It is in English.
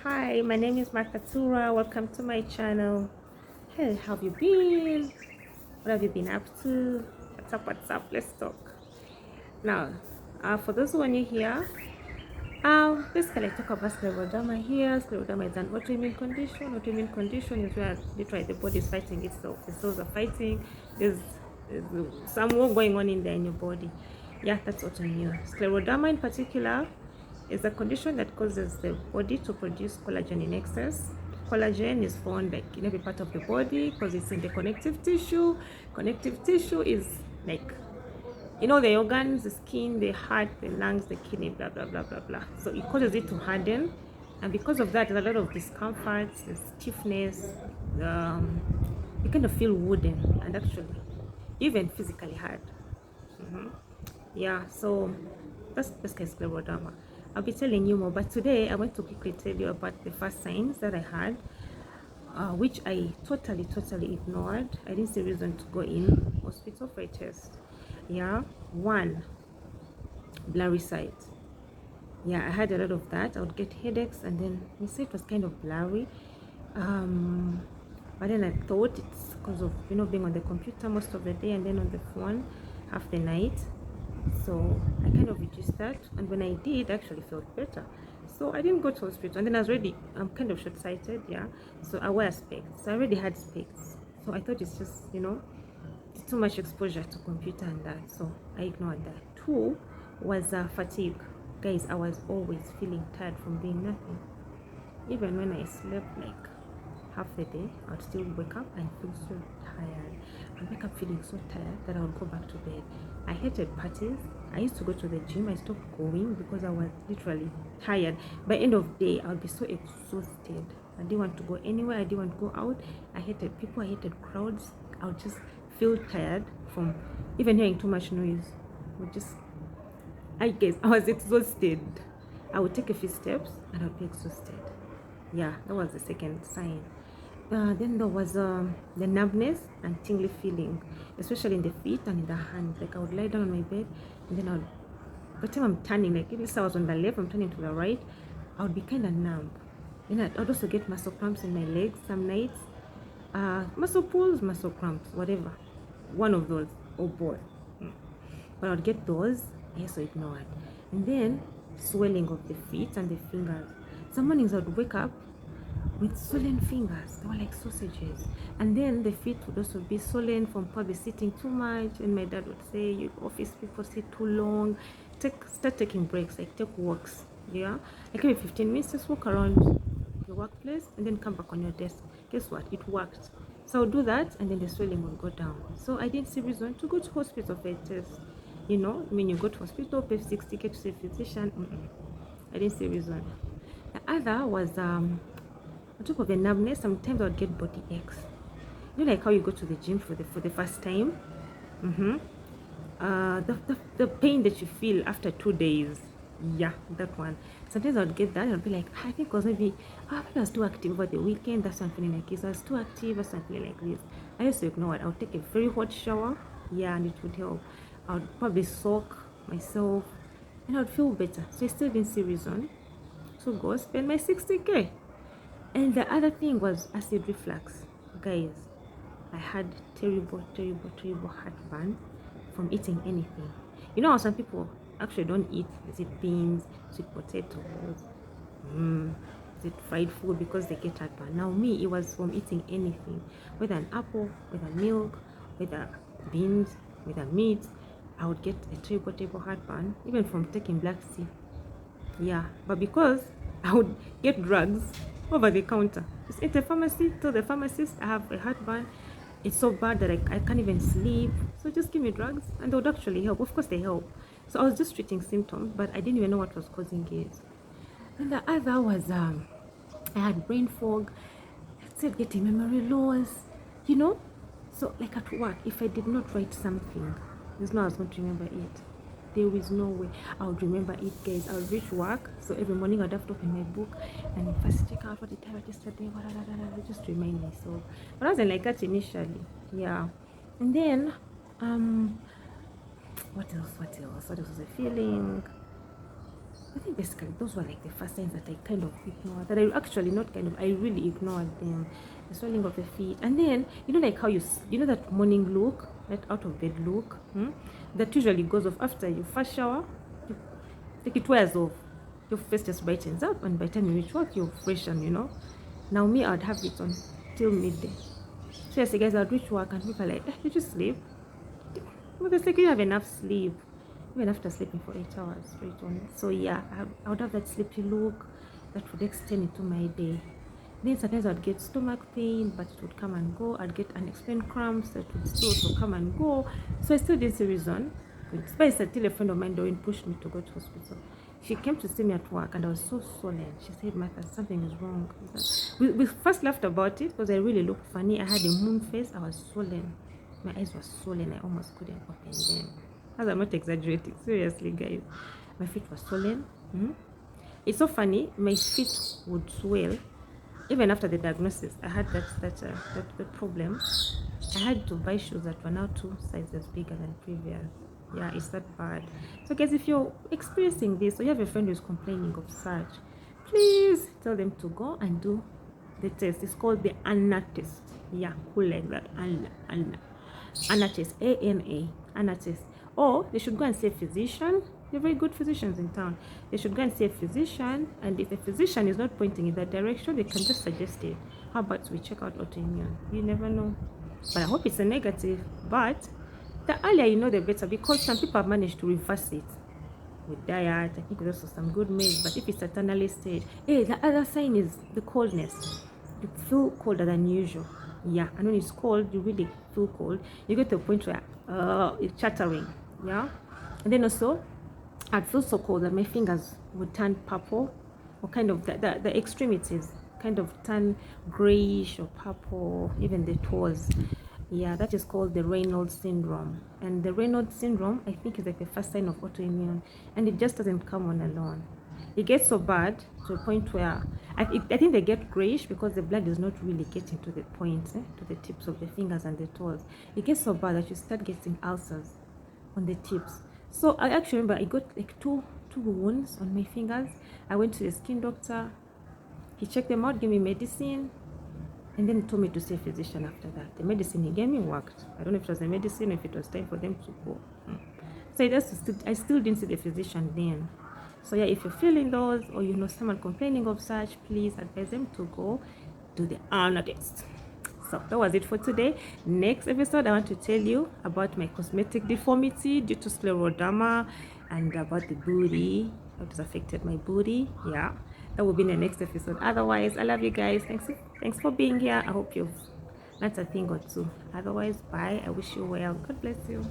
Hi, my name is Tura. Welcome to my channel. Hey, how have you been? What have you been up to? What's up? What's up? Let's talk. Now, for those who are new here, basically I talk about scleroderma here. Scleroderma is an autoimmune condition. Autoimmune condition is where literally the body is fighting itself. The cells are fighting. There's some war going on in there in your body. Yeah, that's autoimmune. Scleroderma in particular is a condition that causes the body to produce collagen in excess. Collagen is found like in every part of the body because it's in the connective tissue. Connective tissue is like, the organs, the skin, the heart, the lungs, the kidney, blah blah blah blah blah. So it causes it to harden, and because of that, there's a lot of discomfort, there's stiffness. You kind of feel wooden and actually even physically hard. Yeah, so that's basically scleroderma. I'll be telling you more, but today I want to quickly tell you about the first signs that I had, which I totally ignored. I didn't see reason to go in hospital for a test. Yeah, one, blurry sight. Yeah, I had a lot of that. I would get headaches, and then my sight was kind of blurry. But then I thought it's because of being on the computer most of the day and then on the phone half the night. So I kind of reduced that, and when I did, I actually felt better. So I didn't go to hospital, and then I'm kind of short-sighted, yeah. So I wear specs. So I already had specs. So I thought it's just it's too much exposure to computer and that. So I ignored that. Two was fatigue. Guys, I was always feeling tired from doing nothing. Even when I slept like half the day, I'd still wake up and feel so tired. I'd wake up feeling so tired that I would go back to bed. I hated parties. I used to go to the gym. I stopped going because I was literally tired. By end of day, I would be so exhausted. I didn't want to go anywhere. I didn't want to go out. I hated people. I hated crowds. I would just feel tired from even hearing too much noise. I guess I was exhausted. I would take a few steps and I would be exhausted. Yeah, that was the second sign. Then there was the numbness and tingly feeling, especially in the feet and in the hands. Like I would lie down on my bed, and then by the time I'm turning, like if I was on the left, I'm turning to the right, I would be kind of numb. Then I'd also get muscle cramps in my legs some nights. Muscle pulls, muscle cramps, whatever. One of those, or both. But I'd get those, I also ignored. And then swelling of the feet and the fingers. Some mornings I'd wake up with swollen fingers. They were like sausages. And then the feet would also be swollen from probably sitting too much. And my dad would say, you office people sit too long. Start taking breaks, like take walks. Yeah, like every 15 minutes, just walk around your workplace and then come back on your desk. Guess what? It worked. So I'll do that, and then the swelling will go down. So I didn't see reason to go to hospital for a test. When you go to hospital, pay 60K to see a physician. I didn't see reason. The other was on top of the numbness, sometimes I would get body aches. Like how you go to the gym for the first time. The pain that you feel after 2 days. Yeah, that one. Sometimes I would get that and I'd be like, I think because maybe I was too active over the weekend. That's why I'm feeling like this. I was too active. That's why I'm feeling like this. I used to ignore it. I would take a very hot shower. Yeah, and it would help. I would probably soak myself and I would feel better. So I still didn't see reason to go spend my 60K. And the other thing was acid reflux. Guys, I had terrible heartburn from eating anything. How some people actually don't eat, is it beans, sweet potatoes, is it fried food because they get heartburn. Now me, it was from eating anything, whether an apple, whether milk, whether beans, whether meat. I would get a terrible heartburn, even from taking black tea. Yeah, but because I would get drugs over the counter. Just at the pharmacy, tell the pharmacist I have a heartburn. It's so bad that I can't even sleep. So just give me drugs and they would actually help. Of course they help. So I was just treating symptoms, but I didn't even know what was causing it. And the other was I had brain fog. I started getting memory loss, So like at work, if I did not write something, there's no I was going to remember it. There is no way I would remember it, guys. I would reach work, so every morning I'd have to open my book and first check out what the time I just yesterday, just remind myself. But I wasn't like that initially, yeah. And then, what else was I feeling? I think basically those were like the first signs that I kind of ignored, that I actually not kind of, I really ignored them. The swelling of the feet. And then, you know, like how you know that morning look, that out of bed look, that usually goes off after you first shower, you, like it wears off. Your face just brightens up, and by the time you reach work, you're fresh, and you know. Now me, I'd have it on till midday. Seriously, guys, I'd reach work and people are like, did you sleep? Because like you have enough sleep, even after sleeping for 8 hours straight on. So yeah, I would have that sleepy look that would extend into my day. Then sometimes I'd get stomach pain, but it would come and go. I'd get unexplained cramps that would still also come and go. So I still didn't see reason. Despite until a friend of mine Doreen pushed me to go to hospital. She came to see me at work and I was so swollen. She said, Martha, something is wrong. We first laughed about it because I really looked funny. I had a moon face. I was swollen. My eyes were swollen. I almost couldn't open them. As I'm not exaggerating. Seriously, guys. My feet were swollen. It's so funny. My feet would swell. Even after the diagnosis, I had that problem. I had to buy shoes that were now 2 sizes bigger than previous. Yeah, it's that bad. So guys, if you're experiencing this or you have a friend who's complaining of such, please tell them to go and do the test. It's called the ANA test. Yeah, cool, like that. ANA test. ANA. ANA test. Or they should go and see a physician. They're very good physicians in town. They should go and see a physician, and if the physician is not pointing in that direction, they can just suggest it. How about we check out autoimmune? You never know. But I hope it's a negative. But the earlier you know, the better, because some people have managed to reverse it with diet. I think there's also some good meals. But if it's at an early stage, hey, the other sign is the coldness. You feel colder than usual. Yeah, and when it's cold, you really feel cold. You get to a point where it's chattering. Yeah, and then also I'd feel so cold that my fingers would turn purple, or kind of the extremities kind of turn grayish or purple, even the toes. Yeah, that is called the Raynaud's syndrome. And the Raynaud's syndrome, I think, is like the first sign of autoimmune, and it just doesn't come on alone. It gets so bad to a point where I think they get grayish because the blood is not really getting to the points, to the tips of the fingers and the toes. It gets so bad that you start getting ulcers on the tips. So I actually remember I got like two wounds on my fingers. I went to the skin doctor. He checked them out, gave me medicine, and then he told me to see a physician after that. The medicine he gave me worked. I don't know if it was the medicine or if it was time for them to go. So I still didn't see the physician then. So yeah, if you're feeling those, or you know someone complaining of such, please advise them to go do the ANA test. So that was it for today. Next episode, I want to tell you about my cosmetic deformity due to scleroderma, and about the booty, how it has affected my booty. Yeah, that will be in the next episode. Otherwise, I love you guys. Thanks for being here. I hope you've learned a thing or two. Otherwise, bye. I wish you well. God bless you.